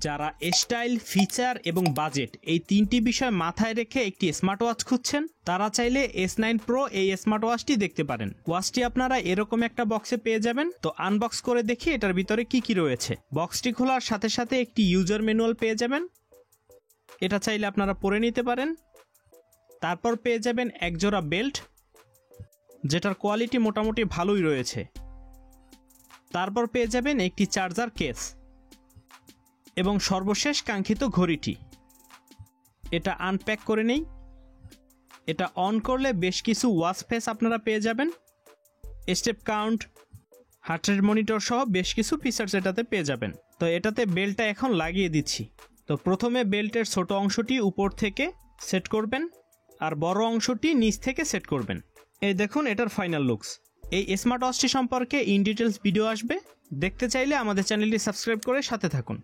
যারা style, feature এবং budget এই তিনটি বিষয় মাথায় রেখে একটি স্মার্ট ওয়াচ খুঁজছেন তারা চাইলে S9 Pro এই স্মার্ট ওয়াচটি দেখতে পারেন। ওয়াচটি আপনারা এরকম একটা বক্সে পেয়ে যাবেন। তো আনবক্স করে দেখি এটার ভিতরে কি কি রয়েছে। বক্সটি খোলার সাথে সাথে একটি ইউজার ম্যানুয়াল পেয়ে যাবেন, এটা চাইলে আপনারা পরে নিতে পারেন। তারপর পেয়ে যাবেন একজোড়া বেল্ট, যেটার কোয়ালিটি মোটামুটি ভালোই রয়েছে। তারপর পেয়ে যাবেন একটি চার্জার কেস এবং সর্বশেষ কাঙ্ক্ষিত ঘড়িটি। এটা আনপ্যাক করে নেই। এটা অন করলে বেশ কিছু ওয়াচ ফেস আপনারা পেয়ে যাবেন, step count, heart rate monitor সহ বেশ কিছু ফিচার্স এটাতে পেয়ে যাবেন। তো এটাতে বেল্টটা এখন লাগিয়ে দিচ্ছি। তো প্রথমে বেল্টের ছোট অংশটি উপর থেকে সেট করবেন আর বড় অংশটি নিচ থেকে সেট করবেন। এই দেখুন এটার ফাইনাল লুকস। এই স্মার্ট ওয়াচটি সম্পর্কে ইন ডিটেলস ভিডিও আসবে, দেখতে চাইলে আমাদের চ্যানেলটি সাবস্ক্রাইব করে সাথে থাকুন।